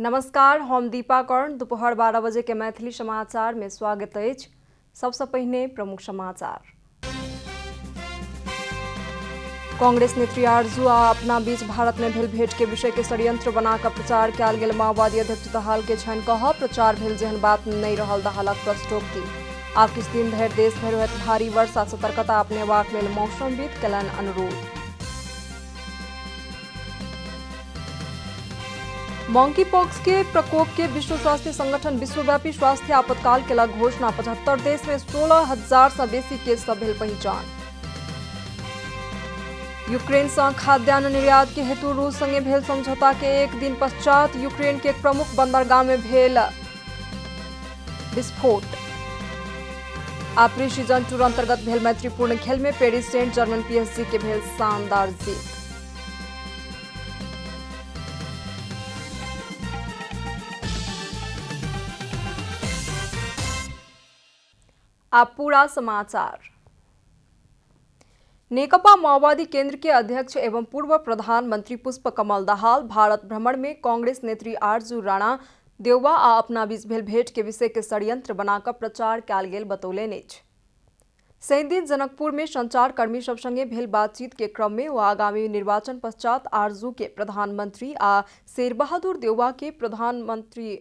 नमस्कार, हम दीपा कर्ण। दोपहर 12 बजे के मैथिली समाचार में स्वागत है। सबसे पहले प्रमुख समाचार। कांग्रेस नेत्री आरजू आ अपना बीच भारत में भेल भेंट के विषय के षड्यंत्र बनाकर प्रचार कयल गेल। माओवादी अध्यक्ष दाहाल के छन कह प्रचार भेल जेहन बात नहीं रहल। दाहालक प्रश्नोक्ति। आब किछु दिन धरि देश भरि होयत भारी वर्षा, सतर्कता अपनेबाक लेल मौसमविद कयलनि अनुरोध। मंकी पॉक्स के प्रकोप के विश्व स्वास्थ्य संगठन विश्वव्यापी स्वास्थ्य आपातकाल के घोषणा। 75 देश में 16,000 से बेसी केस सब भेल पहचान। यूक्रेन से खाद्यान्न निर्यात के हेतु रूस संगे भेल समझौता के एक दिन पश्चात यूक्रेन के एक प्रमुख बंदरगाह में भेल विस्फोट। आ प्री सीजन टूर अंतर्गत भेल मैत्रीपूर्ण खेल में पेरिस सेंट जर्मन PSG के भेल शानदार जीत। आप पूरा समाचार। नेकपा माओवादी केंद्र के अध्यक्ष एवं पूर्व प्रधानमंत्री पुष्पकमल दाहाल भारत भ्रमण में कांग्रेस नेत्री आरजू राणा देउवा आ अपना बीच भेल भेंट के विषय के षड्यंत्र बनाकर प्रचार कयल गेल बतौलनि अछि। शनि दिन जनकपुर में संचारकर्मी सब संगे भेल बातचीत के क्रम में वो आगामी निर्वाचन पश्चात आरजू के प्रधानमंत्री आ शेर बहादुर देउवा के प्रधानमंत्री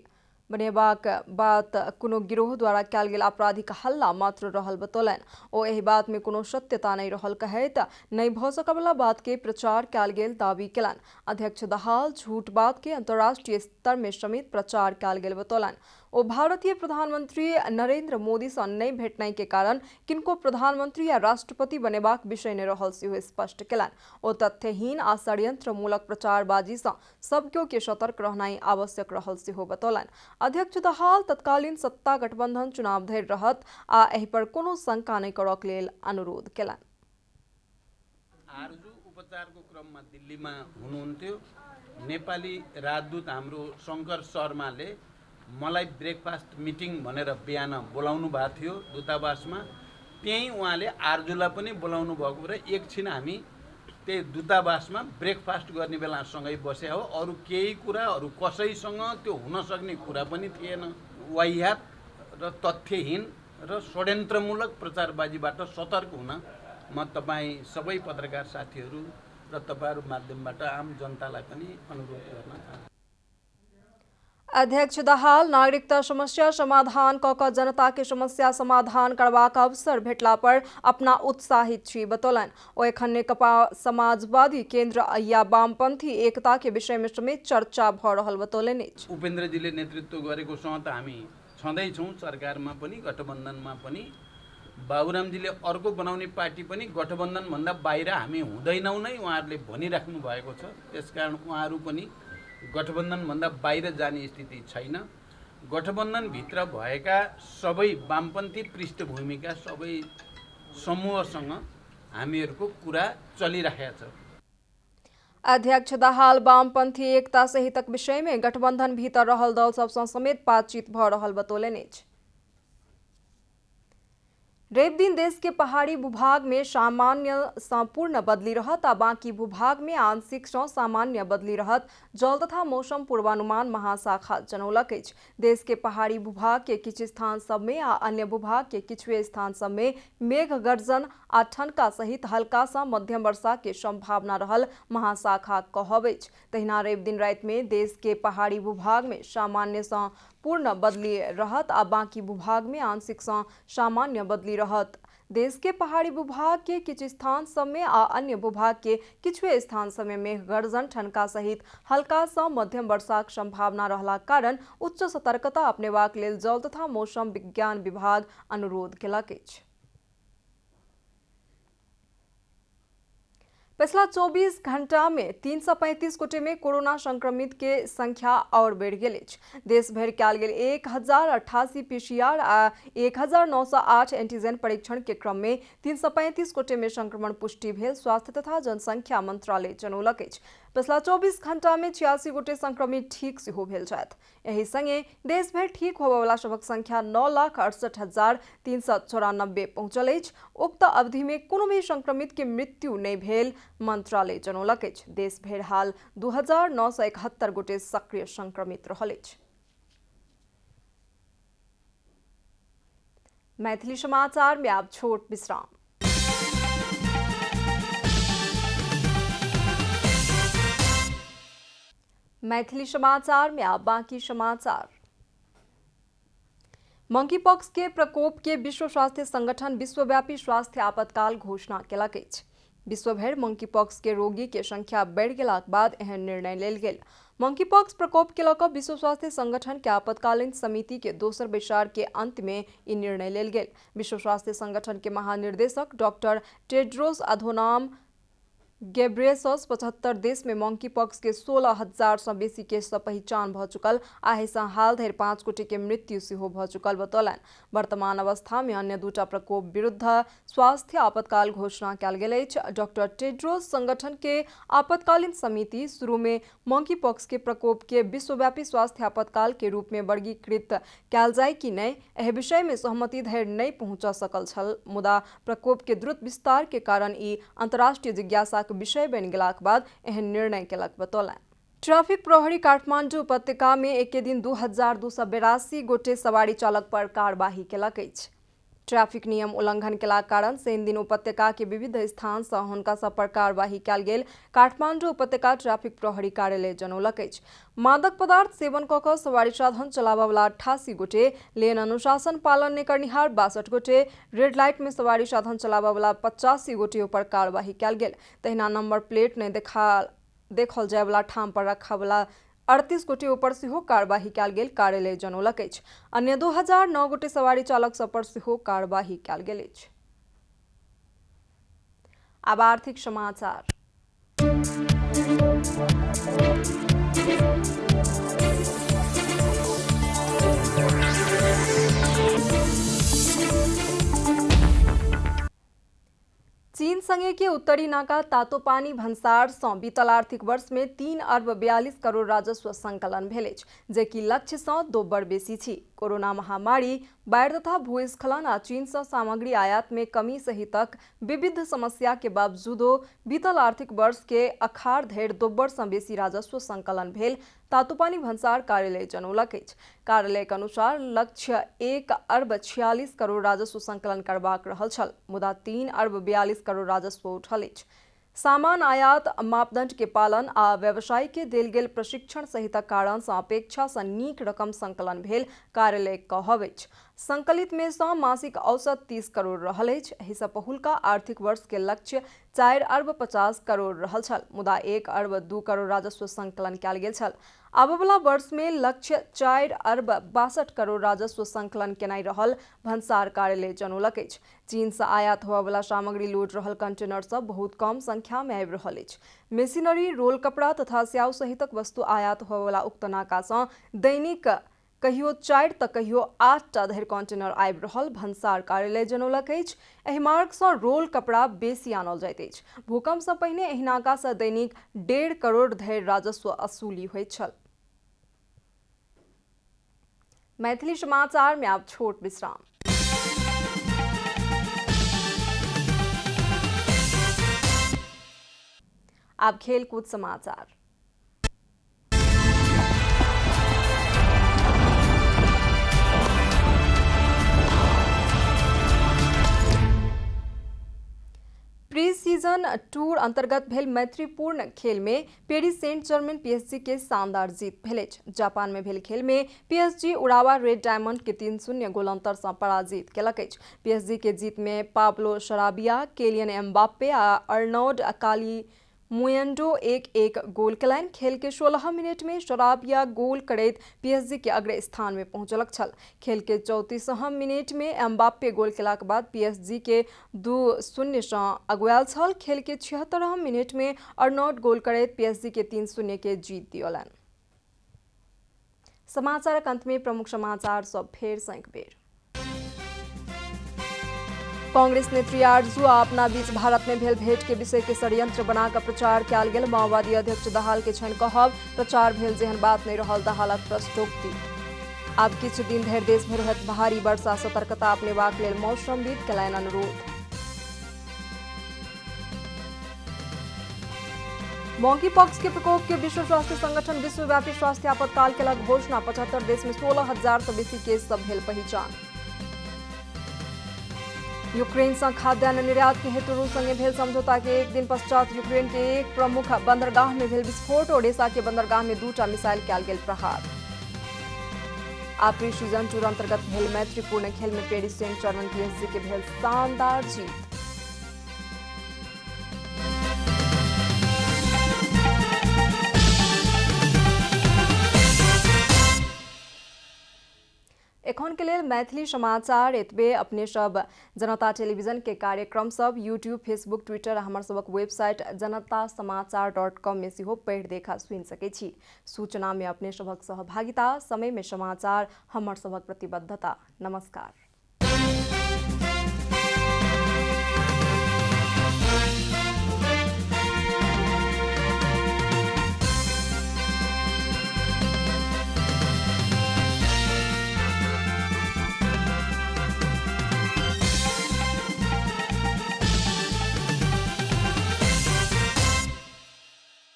बनेबाक बात कोनो गिरोह द्वारा कयल गेल आपराधिक हल्ला मात्र रहल बतौलनि। ओ एहि बात में कोनो सत्यता नहीं रहल कहैत नहीं भ सकयवला बात के प्रचार कयल गेल दावी केलनि। अध्यक्ष दाहाल झूठ बात के अंतर्राष्ट्रीय स्तर में समेत प्रचार कयल गेल बतौलनि। ओ भारतीय प्रधानमंत्री नरेंद्र मोदी से नहीं भेटनाई के कारण किनको प्रधानमंत्री या राष्ट्रपति बनेबाक विषय नहीं रहल सेहो स्पष्ट केलनि। ओ तथ्यहीन आ षड्यंत्रमूलक प्रचारबाजी से सब केओ के सतर्क रहनाई आवश्यक रहल सेहो बतौलनि। अध्यक्ष दाहाल तत्कालीन सत्ता गठबंधन चुनाव धरि रहत आ एहि पर कोनो शंका नहीं करक लेल अनुरोध केलनि। आरजू उपचारको क्रममा दिल्लीमा हुनुहुन्थ्यो। नेपाली राजदूत हाम्रो शंकर शर्माले मलाई ब्रेकफास्ट मिटिङ भनेर बिहान बोलाउनु भएको थियो दूतावासमा। त्यही उहाँले आरजूलाई पनि बोलाउनु भएको र एकछिन हामी त्यही दूतावासमा ब्रेकफास्ट गर्ने बेला सँगै बसे हो। अरू केही कुरा अरू कसैसँग त्यो हुन सक्ने कुरा पनि थिएन। वाहियात र तथ्यहीन र षड्यन्त्रमूलक प्रचारबाजीबाट सतर्क हुन म तपाईँ सबै पत्रकार साथीहरू र तपाईहरू माध्यमबाट आम जनतालाई पनि अनुरोध गर्न चाहन्छु। अध्यक्ष दाहाल नागरिकता समस्या समाधान कऽ जनता के समस्या समाधान करबाक अवसर भेटला पर अपना उत्साहित छी बतौलनि। ओ एखन नेकपा समाजवादी केंद्र या वामपंथी एकता के विषय में समेत चर्चा भ रहल बतौलनि। उपेन्द्रजीले नेतृत्व गरेको सँग त हामी छँदैछौँ, सरकारमा पनि गठबन्धनमा पनि। बाबुरामजीले अर्को बनाउने पार्टी पनि गठबन्धन भन्दा बाहिर हामी हुँदैनौँ नै उहाँहरूले भनिराख्नु भएको छ। त्यसकारण उहाँहरू पनि गठबन्धन भन्दा बाहिर जाने स्थिति छैन। गठबन्धनभित्र भएका सबै वामपन्थी पृष्ठभूमिका सबै समूहसँग हामीहरूको कुरा चलिरहेको छ। अध्यक्ष दाहाल वामपंथी एकता सहितक विषय में गठबंधन भीतर रहल दल सब समेत बातचीत भ रहल बतौलनि। रवि दिन देश के पहाड़ी भूभाग में सामान्य से पूर्ण बदली रहत आ बाकी भूभाग में आंशिक से सामान्य बदली रहत जल तथा मौसम पूर्वानुमान महाशाखा जनौलक अछि। देश के पहाड़ी भूभाग के किछु स्थान सब में आ अन्य भूभाग के किछु स्थान सब में मेघ गर्जन आ ठनका सहित हल्का सा मध्यम वर्षा के संभावना रहल महाशाखा कहब अछि। तहिना रवि दिन राति में देश के पहाड़ी भूभाग में सामान्य से पूर्ण बदली रहत आ बाकी भूभाग में आंशिक से सामान्य बदली रहत। देश के पहाड़ी भूभाग के किछु स्थान सब में आ अन्य भूभाग के किछु स्थान सब में मेघ गर्जन ठनका सहित हल्का सा मध्यम वर्षाक संभावना रहला कारण उच्च सतर्कता अपनेबाक लेल जल तथा मौसम विज्ञान विभाग अनुरोध केलक अछि। पिछला 24 घंटा में 335 गोटे में कोरोना संक्रमित के संख्या और बढ़ गई अछि। देश भर कयल गेल 1088 PCR आ 1908 एंटीजन परीक्षण के क्रम में 335 गोटे में संक्रमण पुष्टि भेल। स्वास्थ्य तथा जनसंख्या मंत्रालय जनौलक अछि। पिछला 24 घंटा में 86 गोटे संक्रमित ठीक सेहो भेल छथि। एहि संगे देश भरि ठीक होबयवला सभक संख्या 9,68,394 पहुंचल अछि। उक्त अवधि में कोनो भी संक्रमित के मृत्यु नहीं भेल मंत्रालय जनौलक अछि। देश भरि हाल 2,971 गोटे सक्रिय संक्रमित रहल अछि। मैथिली समाचार में आप छोट विश्राम। मैथिली समाचार में आप बाकी समाचार। मंकी पॉक्स के प्रकोप के विश्व स्वास्थ्य संगठन विश्वव्यापी स्वास्थ्य आपातकाल घोषणा केलक अछि। विश्व भर मंकी पॉक्स के रोगी के संख्या बढ़ि गेलाक बाद एहन निर्णय लेल गेल। मंकी पॉक्स प्रकोप के लऽ विश्व स्वास्थ्य संगठन के आपातकालीन समिति के दोसर बैसार के अंत में ई निर्णय लेल गेल। विश्व स्वास्थ्य संगठन के महानिर्देशक डॉक्टर टेड्रोस अधोनाम गेब्रेयसस 75 देश में मंकी पॉक्स के 16,000 से बेसी केस से पहचान भ चुकल आ एहि सँ हाल धरि 5 गोटे के मृत्यु सेहो भ चुकल बतौलनि। वर्तमान अवस्था में अन्य दूटा प्रकोप विरुद्ध स्वास्थ्य आपातकाल घोषणा कयल गेल अछि। डॉक्टर टेड्रोस संगठन के आपातकालीन समिति शुरू में मंकी पॉक्स के प्रकोप के विश्वव्यापी स्वास्थ्य आपातकाल के रूप में वर्गीकृत कयल जाय कि नहीं एहि विषय में सहमति धरि नहीं पहुंच सकल छल। मुदा प्रकोप के द्रुत विस्तार के कारण ई अंतर्राष्ट्रीय जिज्ञासा विषय बनि गेलाक बाद एहन निर्णय केलक बतौलनि। ट्रैफिक प्रहरी काठमांडू उपत्यका में एक दिन 2,282 गोटे सवारी चालक पर कार्यवाही केलक अछि। ट्रैफिक नियम उल्लंघन केलाक कारण शनि दिन उपत्यका के विविध स्थान से हुनका सब पर कार्यवाही कयल गेल। काठमांडू उपत्यका ट्रैफिक प्रहरी कार्यालय जनौलक अछि। मादक पदार्थ सेवन कऽ कऽ सवारी साधन चलाबय वाला 88 गोटे, लेन अनुशासन पालन नहि करनिहार 62 गोटे, रेड लाइट में सवारी साधन चलाबय वाला 85 गोटे पर कार्यवाही कयल गेल। तहिना नंबर प्लेट नहि देखल जाय वाला ठाम पर रखा वाला 38 गोटे ऊपर सेहो कार्यवाही कयल गेल, कार्यालय जनौलक अछि। अन्य 2009 गोटे सवारी चालक सब पर सेहो कार्यवाही कयल गेल अछि। अब आर्थिक समाचार। चीन संगे के उत्तरी नाका तातोपानी भन्सार सँ बीतल आर्थिक वर्ष में 3 अरब 42 करोड़ राजस्व संकलन भेल अछि, जेकि लक्ष्य सँ दोब्बर बेसी छी। कोरोना महामारी, बाढ़ि तथा भूस्खलन आ चीन सँ सामग्री आयात में कमी सहितक विविध समस्या के बावजूदो बीतल आर्थिक वर्ष के अखाड़ धरि दोब्बर सँ बेसी राजस्व संकलन भेल तातोपानी भन्सार कार्यालय जनौलक अछि। कार्यालयक अनुसार लक्ष्य 1 अरब 46 करोड़ राजस्व संकलन करबाक रहल छल, मुदा 3 अरब 42 करोड़ राजस्व उठल अछि। सामान आयात मापदंड के पालन आ व्यवसायी के देल गेल प्रशिक्षण सहितक कारण सँ अपेक्षा सँ नीक रकम संकलन भेल कार्यालय कहब अछि। संकलित में सँ मासिक औसत 30 करोड़ रहल अछि। एहि सँ पहिलुका आर्थिक वर्ष के लक्ष्य 4 अरब 50 करोड़ रहल छल, मुदा 1 अरब 2 करोड़ राजस्व संकलन कयल गेल छल। आबय वाला वर्ष में लक्ष्य 4 अरब 62 करोड़ राजस्व संकलन केनाइ रहल भन्सार कार्यालय जनौलक अछि। चीन सँ आयात होबय वाला सामग्री लोड रहल कंटेनर सब बहुत कम संख्या में आबि रहल अछि। मेशिनरी, रोल कपड़ा तथा स्याउ सहितक वस्तु आयात होबय वाला उक्त नाका सँ दैनिक कहियो 4 तऽ कहियो 8 टा धरि कंटेनर आबि रहल भन्सार कार्यालय जनौलक अछि। एहि मार्ग सँ रोल कपड़ा बेसी आनल जाइत अछि। भूकंप सँ पहिने एहि नाका सँ दैनिक 1.5 करोड़ धरि राजस्व असूली होइत छल। मैथिली समाचार में आप छोट विश्राम। अब खेलकूद समाचार। प्री सीजन टूर अंतर्गत भेल मैत्रीपूर्ण खेल में पेरिस सेंट जर्मेन पीएसजी के शानदार जीत भेल अछि। जापान में भेल खेल में पीएसजी उड़ावा रेड डायमंड के 3-0 गोल अंतर सँ पराजित केलक अछि। पीएसजी के जीत में पाब्लो सराबिया, केलियन एम्बाप्पे आ अर्नौड कालीमुएंडो 1-1 गोल केलनि। खेल के 16 मिनट में सराबिया गोल करैत पीएसजी के अग्र स्थान में पहुंचलक छल। खेल के 34 मिनट में एम्बाप्पे गोल केलाक बाद पीएसजी के 2-0 सँ अगुआएल छल। खेल के 76 मिनट में अर्नौड गोल करैत पीएसजी के 3-0 के जीत दियौलनि। समाचारक अंत में प्रमुख समाचार सब फेर सँ एक बेर। कांग्रेस नेत्री आरजू आ अपना बीच भारत में भेल भेंट के विषय के षड्यंत्र बनाकर प्रचार कयल गेल। माओवादी अध्यक्ष दाहाल के छनि कहब प्रचार भेल जेहन बात नहीं रहल। दाहालक प्रश्नोक्ति। आब किछु दिन धरि देश भरि होयत भारी वर्षा। सतर्कता अपनेबाक लेल मौसमविद केलनि अनुरोध। मंकी पॉक्स के प्रकोप के विश्व स्वास्थ्य संगठन विश्वव्यापी स्वास्थ्य आपातकाल केलक घोषणा। 75 देश में 16,000 से बेसी केस सब भेल पहचान। यूक्रेन से खाद्यान्न निर्यात के हेतु रूस संगे भेल समझौता के एक दिन पश्चात यूक्रेन के एक प्रमुख बंदरगाह में भेल विस्फोट। ओडेसा के बंदरगाह में 2टा मिसाइल कयल गेल प्रहार। आ प्री सीजन टूर अंतर्गत भेल मैत्रीपूर्ण खेल में पेरिस सेंट जर्मन PSG के भेल शानदार जीत। एखन के लेल मैथिली समाचार एतबे। अपने सब जनता टेलीविजन के कार्यक्रम सब यूट्यूब, फेसबुक, ट्विटर आ हमर सबक वेबसाइट janatasamaachar.com में सेहो पढ़ि देखा सुनि सकै छी। सूचना में अपने सबक सहभागिता, समय में समाचार हमर सबक प्रतिबद्धता। नमस्कार।